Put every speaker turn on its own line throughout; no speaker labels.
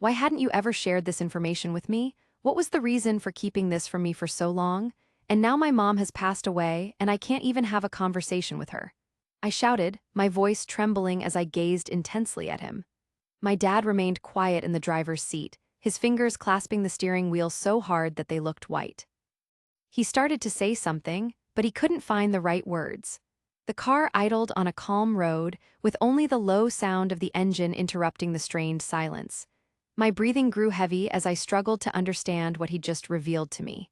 Why hadn't you ever shared this information with me? What was the reason for keeping this from me for so long? And now my mom has passed away, and I can't even have a conversation with her. I shouted, my voice trembling as I gazed intensely at him. My dad remained quiet in the driver's seat, his fingers clasping the steering wheel so hard that they looked white. He started to say something, but he couldn't find the right words. The car idled on a calm road, with only the low sound of the engine interrupting the strained silence. My breathing grew heavy as I struggled to understand what he'd just revealed to me.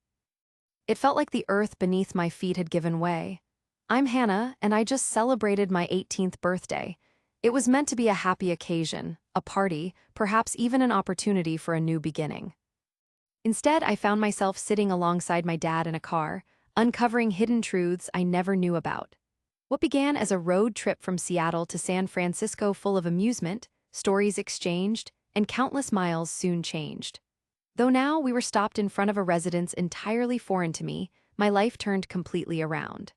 It felt like the earth beneath my feet had given way. I'm Hannah, and I just celebrated my 18th birthday. It was meant to be a happy occasion, a party, perhaps even an opportunity for a new beginning. Instead, I found myself sitting alongside my dad in a car, uncovering hidden truths I never knew about. What began as a road trip from Seattle to San Francisco full of amusement, stories exchanged, and countless miles soon changed. Though now we were stopped in front of a residence entirely foreign to me, my life turned completely around.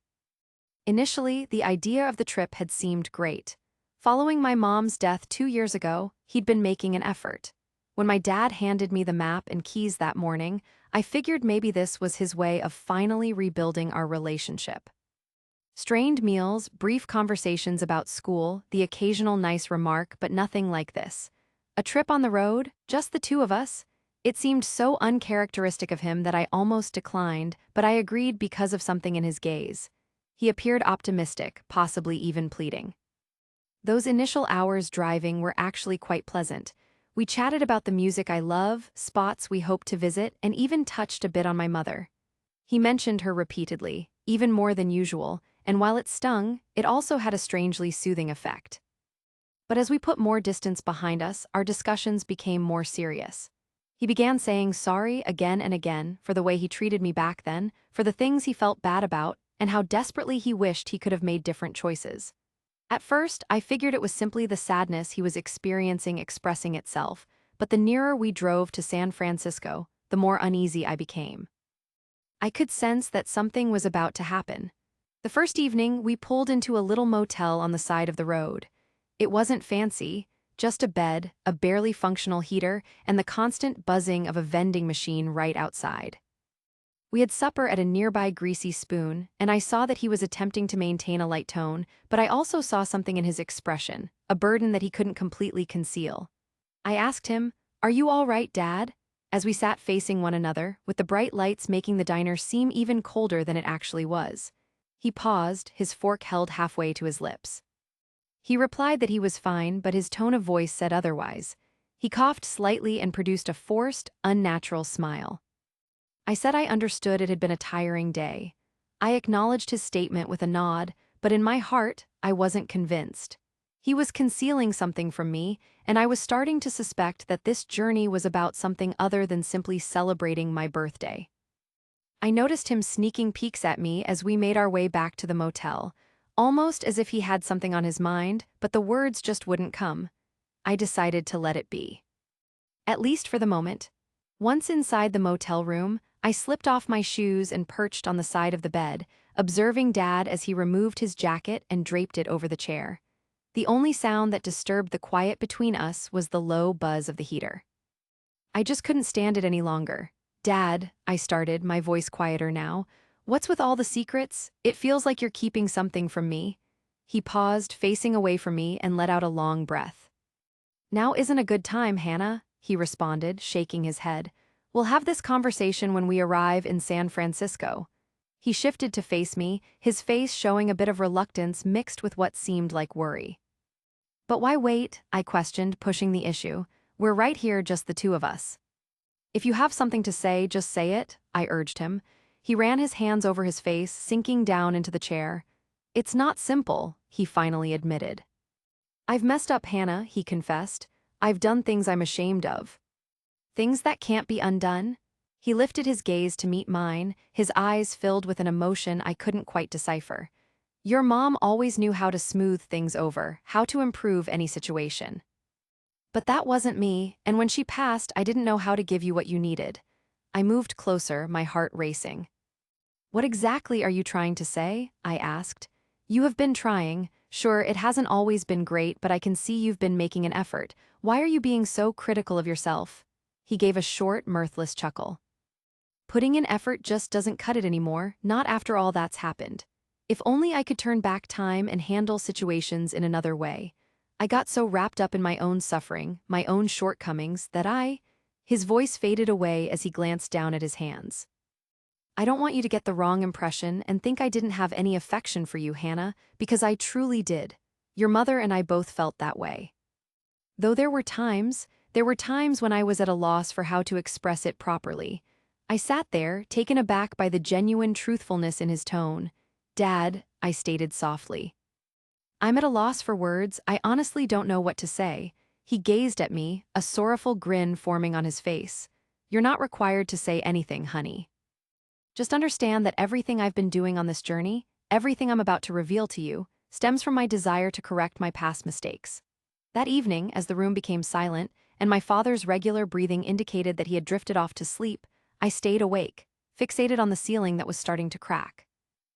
Initially, the idea of the trip had seemed great. Following my mom's death 2 years ago, he'd been making an effort. When my dad handed me the map and keys that morning, I figured maybe this was his way of finally rebuilding our relationship. Strained meals, brief conversations about school, the occasional nice remark, but nothing like this. A trip on the road, just the two of us. It seemed so uncharacteristic of him that I almost declined, but I agreed because of something in his gaze. He appeared optimistic, possibly even pleading. Those initial hours driving were actually quite pleasant. We chatted about the music I love, spots we hope to visit, and even touched a bit on my mother. He mentioned her repeatedly, even more than usual, and while it stung, it also had a strangely soothing effect. But as we put more distance behind us, our discussions became more serious. He began saying sorry again and again for the way he treated me back then, for the things he felt bad about, and how desperately he wished he could have made different choices. At first, I figured it was simply the sadness he was experiencing expressing itself, but the nearer we drove to San Francisco, the more uneasy I became. I could sense that something was about to happen. The first evening, we pulled into a little motel on the side of the road. It wasn't fancy, just a bed, a barely functional heater, and the constant buzzing of a vending machine right outside. We had supper at a nearby Greasy Spoon, and I saw that he was attempting to maintain a light tone, but I also saw something in his expression, a burden that he couldn't completely conceal. I asked him, "Are you all right, Dad?" as we sat facing one another, with the bright lights making the diner seem even colder than it actually was. He paused, his fork held halfway to his lips. He replied that he was fine, but his tone of voice said otherwise. He coughed slightly and produced a forced, unnatural smile. I said I understood it had been a tiring day. I acknowledged his statement with a nod, but in my heart, I wasn't convinced. He was concealing something from me, and I was starting to suspect that this journey was about something other than simply celebrating my birthday. I noticed him sneaking peeks at me as we made our way back to the motel, almost as if he had something on his mind, but the words just wouldn't come. I decided to let it be. At least for the moment. Once inside the motel room, I slipped off my shoes and perched on the side of the bed, observing Dad as he removed his jacket and draped it over the chair. The only sound that disturbed the quiet between us was the low buzz of the heater. I just couldn't stand it any longer. "Dad," I started, my voice quieter now, "what's with all the secrets? It feels like you're keeping something from me." He paused, facing away from me, and let out a long breath. "Now isn't a good time, Hannah," he responded, shaking his head. "We'll have this conversation when we arrive in San Francisco." He shifted to face me, his face showing a bit of reluctance mixed with what seemed like worry. "But why wait?" I questioned, pushing the issue. "We're right here, just the two of us." "If you have something to say, just say it," I urged him. He ran his hands over his face, sinking down into the chair. "It's not simple," he finally admitted. "I've messed up, Hannah," he confessed. "I've done things I'm ashamed of." "Things that can't be undone?" He lifted his gaze to meet mine, his eyes filled with an emotion I couldn't quite decipher. "Your mom always knew how to smooth things over, how to improve any situation. But that wasn't me, and when she passed, I didn't know how to give you what you needed." I moved closer, my heart racing. "What exactly are you trying to say?" I asked. "You have been trying. Sure, it hasn't always been great, but I can see you've been making an effort. Why are you being so critical of yourself? He gave a short, mirthless chuckle. Putting in effort just doesn't cut it anymore, not after all that's happened. If only I could turn back time and handle situations in another way. I got so wrapped up in my own suffering, my own shortcomings, His voice faded away as he glanced down at his hands. I don't want you to get the wrong impression and think I didn't have any affection for you, Hannah, because I truly did. Your mother and I both felt that way. Though there were times when I was at a loss for how to express it properly. I sat there, taken aback by the genuine truthfulness in his tone. Dad, I stated softly. I'm at a loss for words, I honestly don't know what to say. He gazed at me, a sorrowful grin forming on his face. You're not required to say anything, honey. Just understand that everything I've been doing on this journey, everything I'm about to reveal to you, stems from my desire to correct my past mistakes. That evening, as the room became silent, and my father's regular breathing indicated that he had drifted off to sleep, I stayed awake, fixated on the ceiling that was starting to crack.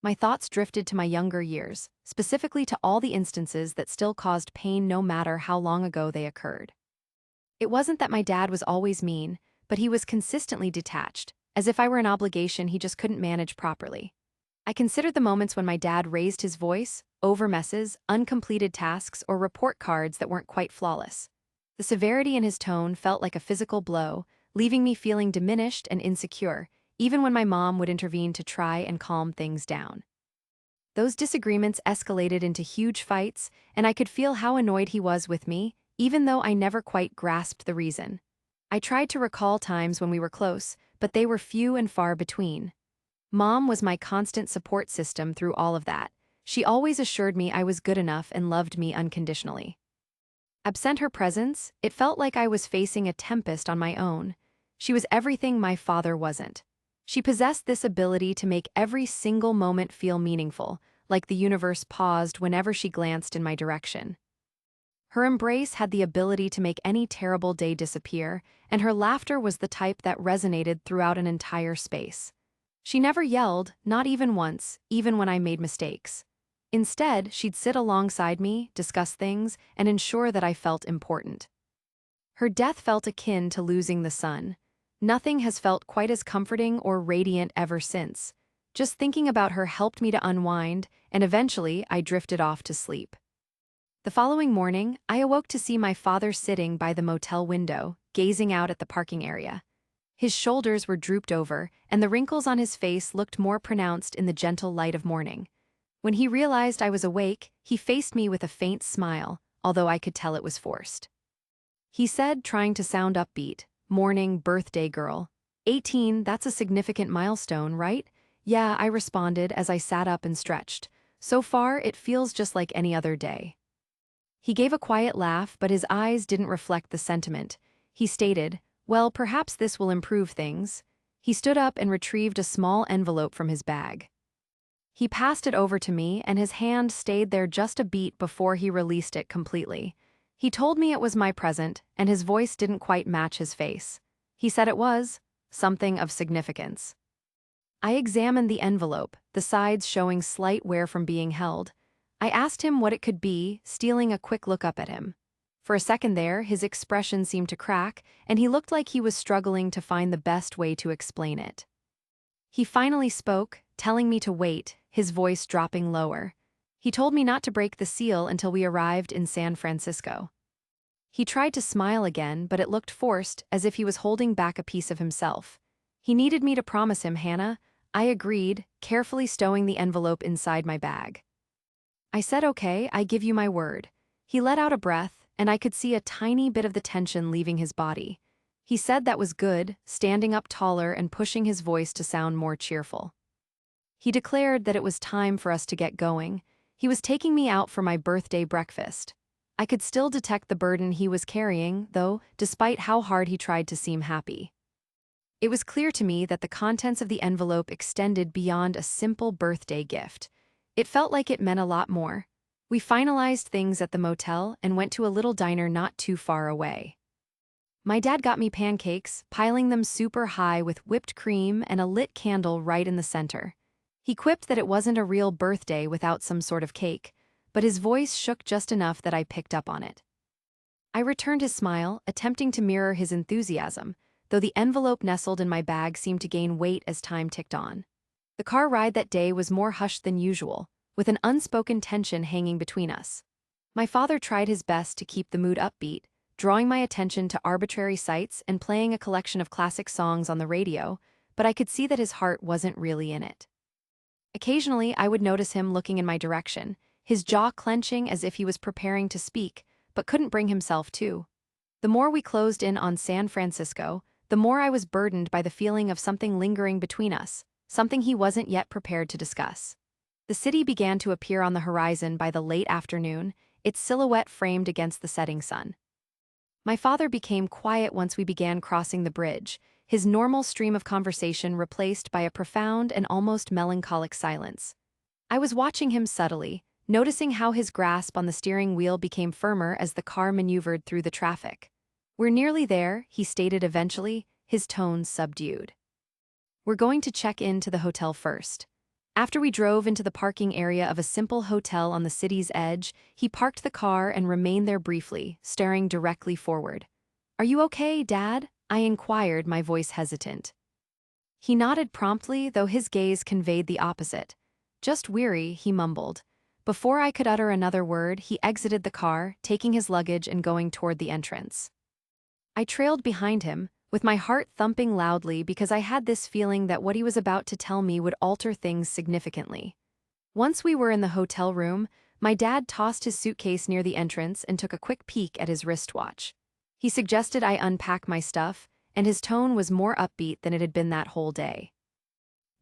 My thoughts drifted to my younger years, specifically to all the instances that still caused pain no matter how long ago they occurred. It wasn't that my dad was always mean, but he was consistently detached, as if I were an obligation he just couldn't manage properly. I considered the moments when my dad raised his voice, over messes, uncompleted tasks, or report cards that weren't quite flawless. The severity in his tone felt like a physical blow, leaving me feeling diminished and insecure, even when my mom would intervene to try and calm things down. Those disagreements escalated into huge fights, and I could feel how annoyed he was with me, even though I never quite grasped the reason. I tried to recall times when we were close, but they were few and far between. Mom was my constant support system through all of that. She always assured me I was good enough and loved me unconditionally. Absent her presence, it felt like I was facing a tempest on my own. She was everything my father wasn't. She possessed this ability to make every single moment feel meaningful, like the universe paused whenever she glanced in my direction. Her embrace had the ability to make any terrible day disappear, and her laughter was the type that resonated throughout an entire space. She never yelled, not even once, even when I made mistakes. Instead, she'd sit alongside me, discuss things, and ensure that I felt important. Her death felt akin to losing the sun. Nothing has felt quite as comforting or radiant ever since. Just thinking about her helped me to unwind, and eventually I drifted off to sleep. The following morning, I awoke to see my father sitting by the motel window, gazing out at the parking area. His shoulders were drooped over, and the wrinkles on his face looked more pronounced in the gentle light of morning. When he realized I was awake, he faced me with a faint smile, although I could tell it was forced. He said, trying to sound upbeat, "Morning, birthday girl. 18, that's a significant milestone, right?" "Yeah," I responded as I sat up and stretched. "So far, it feels just like any other day." He gave a quiet laugh, but his eyes didn't reflect the sentiment. He stated, "Well, perhaps this will improve things." He stood up and retrieved a small envelope from his bag. He passed it over to me, and his hand stayed there just a beat before he released it completely. He told me it was my present, and his voice didn't quite match his face. He said it was something of significance. I examined the envelope, the sides showing slight wear from being held. I asked him what it could be, stealing a quick look up at him. For a second there, his expression seemed to crack, and he looked like he was struggling to find the best way to explain it. He finally spoke, telling me to wait, his voice dropping lower. He told me not to break the seal until we arrived in San Francisco. He tried to smile again, but it looked forced, as if he was holding back a piece of himself. He needed me to promise him, Hannah. I agreed, carefully stowing the envelope inside my bag. I said, "Okay, I give you my word." He let out a breath, and I could see a tiny bit of the tension leaving his body. He said that was good, standing up taller and pushing his voice to sound more cheerful. He declared that it was time for us to get going. He was taking me out for my birthday breakfast. I could still detect the burden he was carrying, though, despite how hard he tried to seem happy. It was clear to me that the contents of the envelope extended beyond a simple birthday gift. It felt like it meant a lot more. We finalized things at the motel and went to a little diner not too far away. My dad got me pancakes, piling them super high with whipped cream and a lit candle right in the center. He quipped that it wasn't a real birthday without some sort of cake, but his voice shook just enough that I picked up on it. I returned his smile, attempting to mirror his enthusiasm, though the envelope nestled in my bag seemed to gain weight as time ticked on. The car ride that day was more hushed than usual, with an unspoken tension hanging between us. My father tried his best to keep the mood upbeat, drawing my attention to arbitrary sights and playing a collection of classic songs on the radio, but I could see that his heart wasn't really in it. Occasionally, I would notice him looking in my direction, his jaw clenching as if he was preparing to speak, but couldn't bring himself to. The more we closed in on San Francisco, the more I was burdened by the feeling of something lingering between us, something he wasn't yet prepared to discuss. The city began to appear on the horizon by the late afternoon, its silhouette framed against the setting sun. My father became quiet once we began crossing the bridge, his normal stream of conversation replaced by a profound and almost melancholic silence. I was watching him subtly, noticing how his grasp on the steering wheel became firmer as the car maneuvered through the traffic. "We're nearly there," he stated eventually, his tones subdued. "We're going to check into the hotel first." After we drove into the parking area of a simple hotel on the city's edge, he parked the car and remained there briefly, staring directly forward. "Are you okay, Dad?" I inquired, my voice hesitant. He nodded promptly, though his gaze conveyed the opposite. "Just weary," he mumbled. Before I could utter another word, he exited the car, taking his luggage and going toward the entrance. I trailed behind him, with my heart thumping loudly because I had this feeling that what he was about to tell me would alter things significantly. Once we were in the hotel room, my dad tossed his suitcase near the entrance and took a quick peek at his wristwatch. He suggested I unpack my stuff, and his tone was more upbeat than it had been that whole day.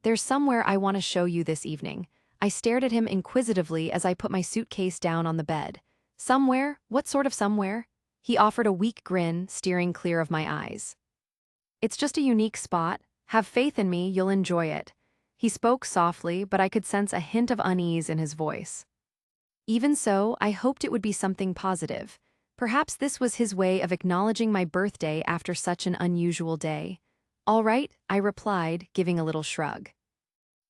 "There's somewhere I want to show you this evening." I stared at him inquisitively as I put my suitcase down on the bed. "Somewhere? What sort of somewhere?" He offered a weak grin, steering clear of my eyes. "It's just a unique spot. Have faith in me, you'll enjoy it." He spoke softly, but I could sense a hint of unease in his voice. Even so, I hoped it would be something positive. Perhaps this was his way of acknowledging my birthday after such an unusual day. "All right," I replied, giving a little shrug.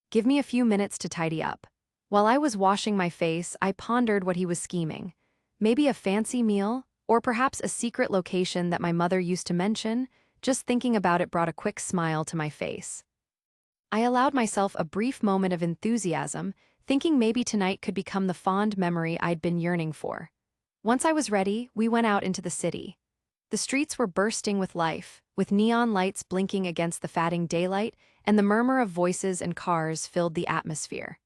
"Give me a few minutes to tidy up." While I was washing my face, I pondered what he was scheming. Maybe a fancy meal, or perhaps a secret location that my mother used to mention. Just thinking about it brought a quick smile to my face. I allowed myself a brief moment of enthusiasm, thinking maybe tonight could become the fond memory I'd been yearning for. Once I was ready, we went out into the city. The streets were bursting with life, with neon lights blinking against the fading daylight, and the murmur of voices and cars filled the atmosphere.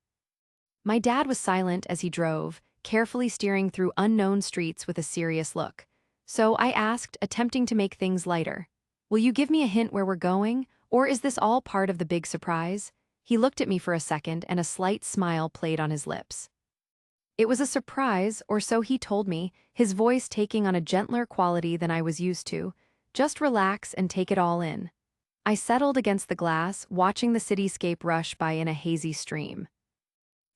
My dad was silent as he drove, carefully steering through unknown streets with a serious look. So I asked, attempting to make things lighter, "Will you give me a hint where we're going, or is this all part of the big surprise?" He looked at me for a second and a slight smile played on his lips. It was a surprise, or so he told me, his voice taking on a gentler quality than I was used to. "Just relax and take it all in." I settled against the glass, watching the cityscape rush by in a hazy stream.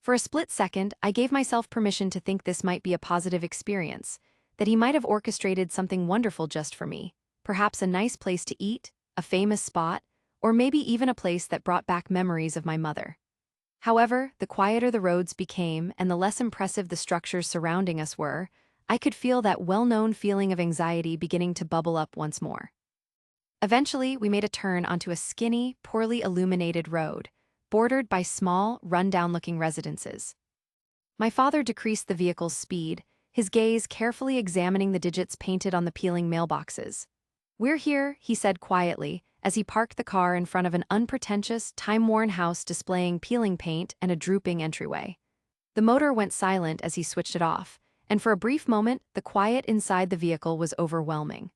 For a split second, I gave myself permission to think this might be a positive experience, that he might have orchestrated something wonderful just for me, perhaps a nice place to eat, a famous spot, or maybe even a place that brought back memories of my mother. However, the quieter the roads became and the less impressive the structures surrounding us were, I could feel that well-known feeling of anxiety beginning to bubble up once more. Eventually, we made a turn onto a skinny, poorly illuminated road, bordered by small, run-down-looking residences. My father decreased the vehicle's speed, his gaze carefully examining the digits painted on the peeling mailboxes. "We're here," he said quietly, as he parked the car in front of an unpretentious, time-worn house displaying peeling paint and a drooping entryway. The motor went silent as he switched it off, and for a brief moment, the quiet inside the vehicle was overwhelming.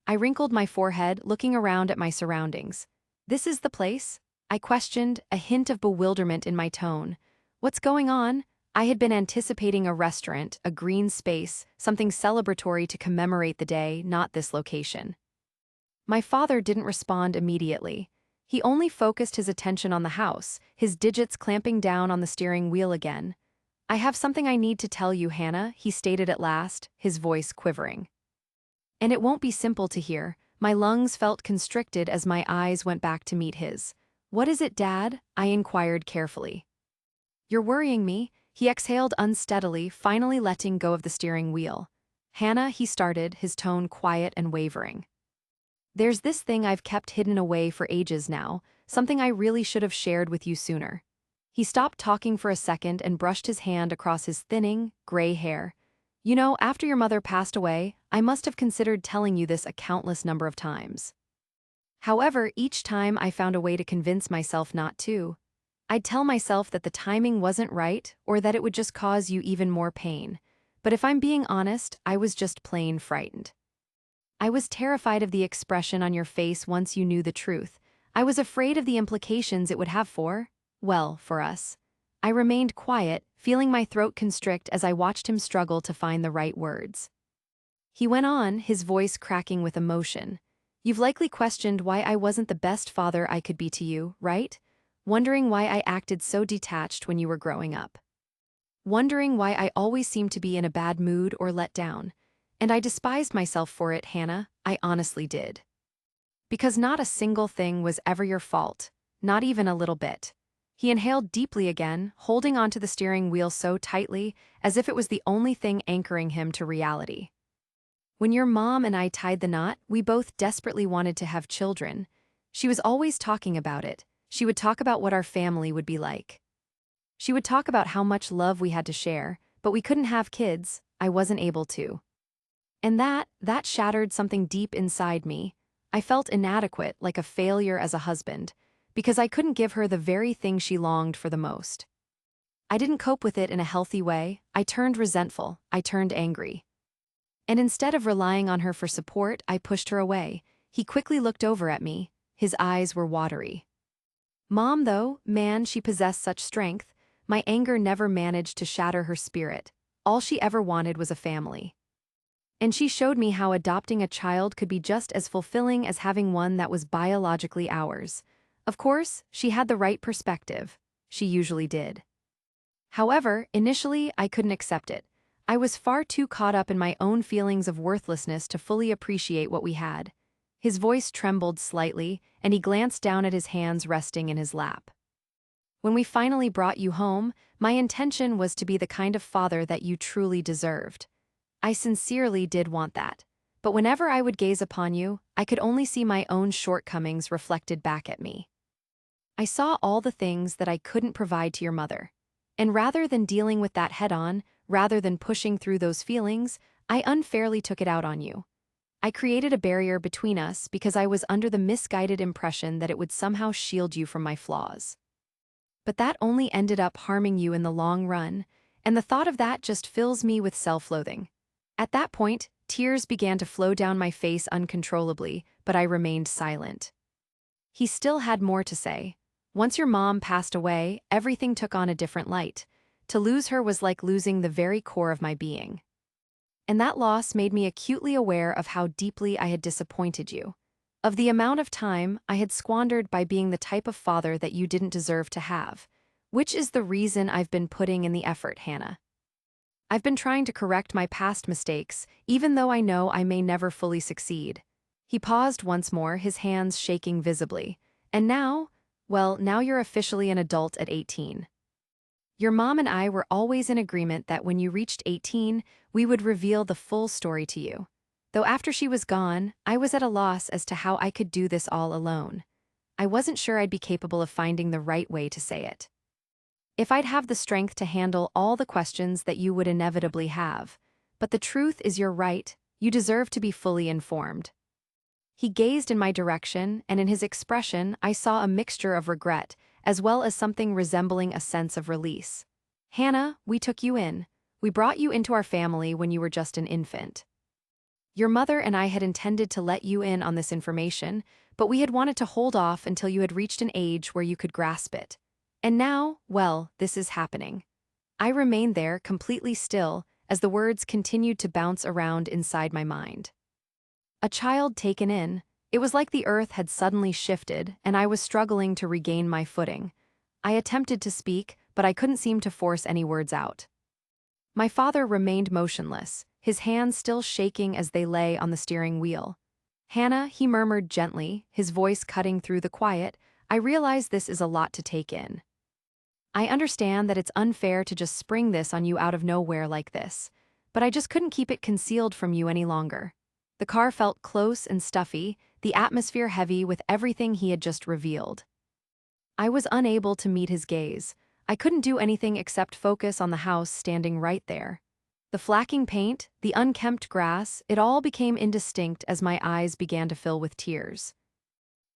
I wrinkled my forehead, looking around at my surroundings. "This is the place?" I questioned, a hint of bewilderment in my tone. "What's going on?" I had been anticipating a restaurant, a green space, something celebratory to commemorate the day, not this location. My father didn't respond immediately. He only focused his attention on the house, his digits clamping down on the steering wheel again. "I have something I need to tell you, Hannah," he stated at last, his voice quivering. "And it won't be simple to hear." My lungs felt constricted as my eyes went back to meet his. "What is it, Dad?" I inquired carefully. "You're worrying me." He exhaled unsteadily, finally letting go of the steering wheel. Hannah, he started, his tone quiet and wavering. There's this thing I've kept hidden away for ages now, something I really should have shared with you sooner. He stopped talking for a second and brushed his hand across his thinning, gray hair. You know, after your mother passed away, I must have considered telling you this a countless number of times. However, each time I found a way to convince myself not to. I'd tell myself that the timing wasn't right or that it would just cause you even more pain. But if I'm being honest, I was just plain frightened. I was terrified of the expression on your face once you knew the truth. I was afraid of the implications it would have well, for us. I remained quiet, feeling my throat constrict as I watched him struggle to find the right words. He went on, his voice cracking with emotion. You've likely questioned why I wasn't the best father I could be to you, right? Wondering why I acted so detached when you were growing up. Wondering why I always seemed to be in a bad mood or let down. And I despised myself for it, Hannah, I honestly did. Because not a single thing was ever your fault, not even a little bit. He inhaled deeply again, holding onto the steering wheel so tightly, as if it was the only thing anchoring him to reality. When your mom and I tied the knot, we both desperately wanted to have children. She was always talking about it. She would talk about what our family would be like. She would talk about how much love we had to share, but we couldn't have kids, I wasn't able to. And that shattered something deep inside me. I felt inadequate, like a failure as a husband, because I couldn't give her the very thing she longed for the most. I didn't cope with it in a healthy way. I turned resentful, I turned angry. And instead of relying on her for support, I pushed her away. He quickly looked over at me. His eyes were watery. Mom, though, man, she possessed such strength. My anger never managed to shatter her spirit. All she ever wanted was a family. And she showed me how adopting a child could be just as fulfilling as having one that was biologically ours. Of course, she had the right perspective. She usually did. However, initially, I couldn't accept it. I was far too caught up in my own feelings of worthlessness to fully appreciate what we had. His voice trembled slightly, and he glanced down at his hands resting in his lap. When we finally brought you home, my intention was to be the kind of father that you truly deserved. I sincerely did want that. But whenever I would gaze upon you, I could only see my own shortcomings reflected back at me. I saw all the things that I couldn't provide to your mother. And rather than dealing with that head-on, rather than pushing through those feelings, I unfairly took it out on you. I created a barrier between us because I was under the misguided impression that it would somehow shield you from my flaws. But that only ended up harming you in the long run, and the thought of that just fills me with self-loathing. At that point, tears began to flow down my face uncontrollably, but I remained silent. He still had more to say. Once your mom passed away, everything took on a different light. To lose her was like losing the very core of my being. And that loss made me acutely aware of how deeply I had disappointed you, of the amount of time I had squandered by being the type of father that you didn't deserve to have, which is the reason I've been putting in the effort, Hannah. I've been trying to correct my past mistakes, even though I know I may never fully succeed. He paused once more, his hands shaking visibly. And now, well, now you're officially an adult at 18. Your mom and I were always in agreement that when you reached 18, we would reveal the full story to you. Though after she was gone, I was at a loss as to how I could do this all alone. I wasn't sure I'd be capable of finding the right way to say it. If I'd have the strength to handle all the questions that you would inevitably have. But the truth is you're right, you deserve to be fully informed. He gazed in my direction, and in his expression I saw a mixture of regret, as well as something resembling a sense of release. Hannah, we took you in. We brought you into our family when you were just an infant. Your mother and I had intended to let you in on this information, but we had wanted to hold off until you had reached an age where you could grasp it. And now, well, this is happening. I remained there, completely still, as the words continued to bounce around inside my mind. A child taken in. It was like the earth had suddenly shifted, and I was struggling to regain my footing. I attempted to speak, but I couldn't seem to force any words out. My father remained motionless, his hands still shaking as they lay on the steering wheel. Hannah, he murmured gently, his voice cutting through the quiet, I realize this is a lot to take in. I understand that it's unfair to just spring this on you out of nowhere like this, but I just couldn't keep it concealed from you any longer. The car felt close and stuffy, the atmosphere heavy with everything he had just revealed. I was unable to meet his gaze. I couldn't do anything except focus on the house standing right there. The flacking paint, the unkempt grass, it all became indistinct as my eyes began to fill with tears.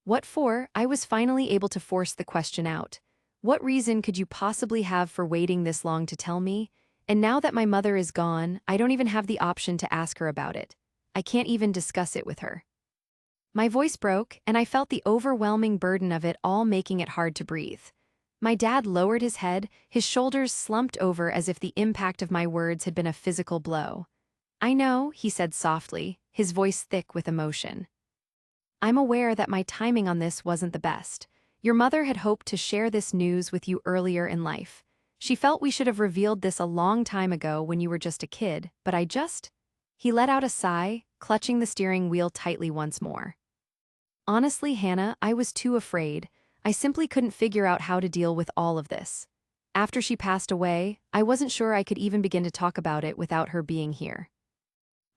What for? I was finally able to force the question out. What reason could you possibly have for waiting this long to tell me? And now that my mother is gone, I don't even have the option to ask her about it. I can't even discuss it with her. My voice broke, and I felt the overwhelming burden of it all making it hard to breathe. My dad lowered his head, his shoulders slumped over as if the impact of my words had been a physical blow. "I know," he said softly, his voice thick with emotion. "I'm aware that my timing on this wasn't the best. Your mother had hoped to share this news with you earlier in life. She felt we should have revealed this a long time ago when you were just a kid, but I just—" He let out a sigh, clutching the steering wheel tightly once more. "Honestly, Hannah, I was too afraid. I simply couldn't figure out how to deal with all of this. After she passed away, I wasn't sure I could even begin to talk about it without her being here."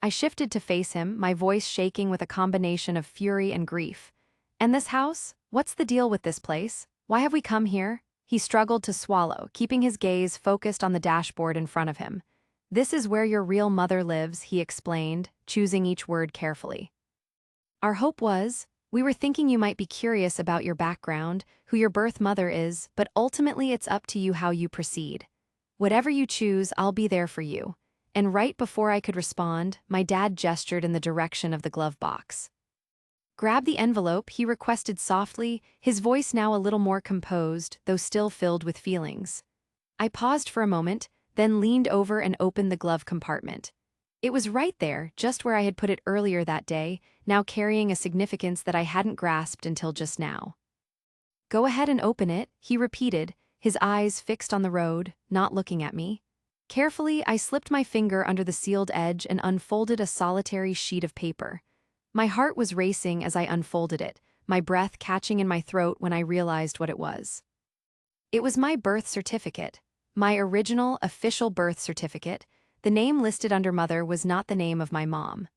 I shifted to face him, my voice shaking with a combination of fury and grief. "And this house? What's the deal with this place? Why have we come here?" He struggled to swallow, keeping his gaze focused on the dashboard in front of him. "This is where your real mother lives," he explained, choosing each word carefully. "Our hope was, we were thinking you might be curious about your background, who your birth mother is, but ultimately it's up to you how you proceed. Whatever you choose, I'll be there for you." And right before I could respond, my dad gestured in the direction of the glove box. "Grab the envelope," he requested softly, his voice now a little more composed, though still filled with feelings. I paused for a moment, then leaned over and opened the glove compartment. It was right there, just where I had put it earlier that day, now carrying a significance that I hadn't grasped until just now. "Go ahead and open it," he repeated, his eyes fixed on the road, not looking at me. Carefully, I slipped my finger under the sealed edge and unfolded a solitary sheet of paper. My heart was racing as I unfolded it, my breath catching in my throat when I realized what it was. It was my birth certificate, my original, official birth certificate. The name listed under Mother was not the name of my mom.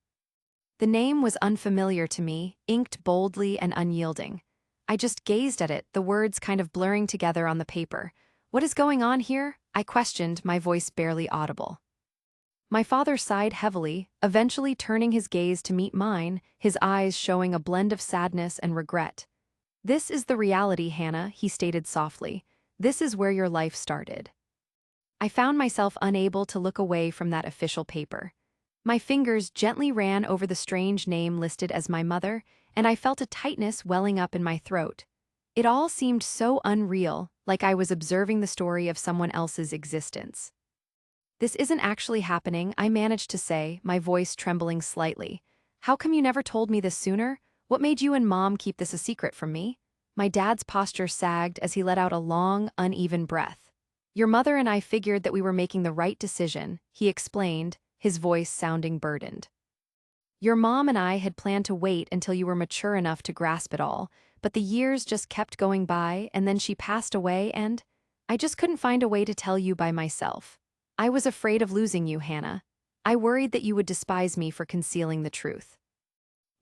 The name was unfamiliar to me, inked boldly and unyielding. I just gazed at it, the words kind of blurring together on the paper. "What is going on here?" I questioned, my voice barely audible. My father sighed heavily, eventually turning his gaze to meet mine, his eyes showing a blend of sadness and regret. "This is the reality, Hannah," he stated softly. "This is where your life started." I found myself unable to look away from that official paper. My fingers gently ran over the strange name listed as my mother, and I felt a tightness welling up in my throat. It all seemed so unreal, like I was observing the story of someone else's existence. "This isn't actually happening," I managed to say, my voice trembling slightly. "How come you never told me this sooner? What made you and Mom keep this a secret from me?" My dad's posture sagged as he let out a long, uneven breath. "Your mother and I figured that we were making the right decision," he explained, his voice sounding burdened. "Your mom and I had planned to wait until you were mature enough to grasp it all, but the years just kept going by, and then she passed away, and I just couldn't find a way to tell you by myself. I was afraid of losing you, Hannah. I worried that you would despise me for concealing the truth."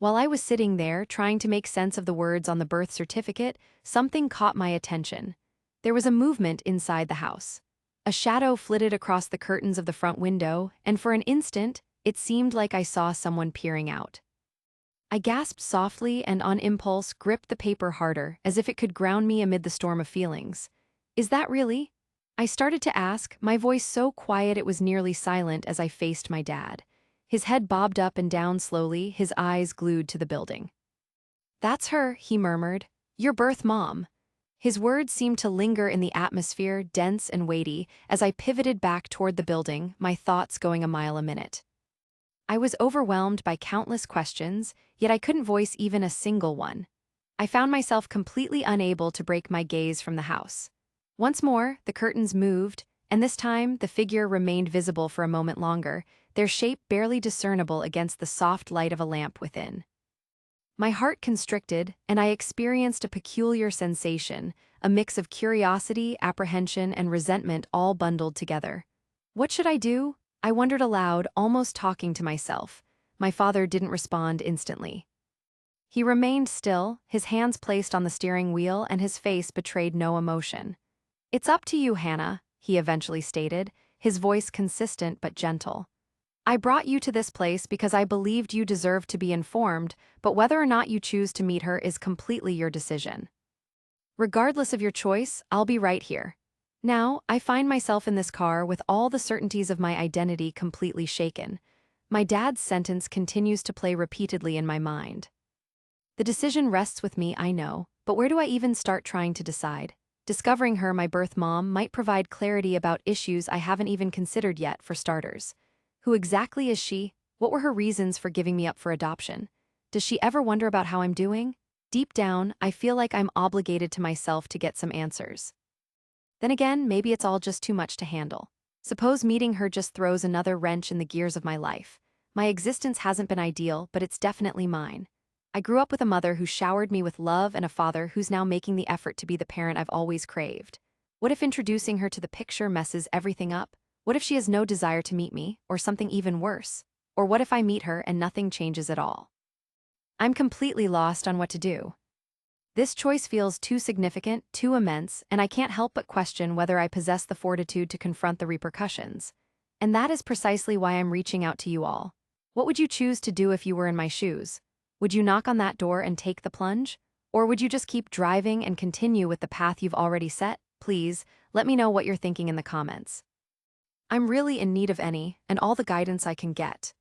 While I was sitting there, trying to make sense of the words on the birth certificate, something caught my attention. There was a movement inside the house. A shadow flitted across the curtains of the front window, and for an instant, it seemed like I saw someone peering out. I gasped softly and on impulse gripped the paper harder, as if it could ground me amid the storm of feelings. "Is that really?" I started to ask, my voice so quiet it was nearly silent as I faced my dad. His head bobbed up and down slowly, his eyes glued to the building. "That's her," he murmured. "Your birth mom." His words seemed to linger in the atmosphere, dense and weighty, as I pivoted back toward the building, my thoughts going a mile a minute. I was overwhelmed by countless questions, yet I couldn't voice even a single one. I found myself completely unable to break my gaze from the house. Once more, the curtains moved, and this time the figure remained visible for a moment longer, their shape barely discernible against the soft light of a lamp within. My heart constricted, and I experienced a peculiar sensation, a mix of curiosity, apprehension, and resentment all bundled together. What should I do? I wondered aloud, almost talking to myself. My father didn't respond instantly. He remained still, his hands placed on the steering wheel, and his face betrayed no emotion. "It's up to you, Hannah," he eventually stated, his voice consistent but gentle. "I brought you to this place because I believed you deserved to be informed, but whether or not you choose to meet her is completely your decision. Regardless of your choice, I'll be right here." Now, I find myself in this car with all the certainties of my identity completely shaken. My dad's sentence continues to play repeatedly in my mind. The decision rests with me, I know, but where do I even start trying to decide? Discovering her, my birth mom, might provide clarity about issues I haven't even considered yet, for starters. Who exactly is she? What were her reasons for giving me up for adoption? Does she ever wonder about how I'm doing? Deep down, I feel like I'm obligated to myself to get some answers. Then again, maybe it's all just too much to handle. Suppose meeting her just throws another wrench in the gears of my life. My existence hasn't been ideal, but it's definitely mine. I grew up with a mother who showered me with love and a father who's now making the effort to be the parent I've always craved. What if introducing her to the picture messes everything up? What if she has no desire to meet me, or something even worse? Or what if I meet her and nothing changes at all? I'm completely lost on what to do. This choice feels too significant, too immense, and I can't help but question whether I possess the fortitude to confront the repercussions. And that is precisely why I'm reaching out to you all. What would you choose to do if you were in my shoes? Would you knock on that door and take the plunge? Or would you just keep driving and continue with the path you've already set? Please, let me know what you're thinking in the comments. I'm really in need of any and all the guidance I can get.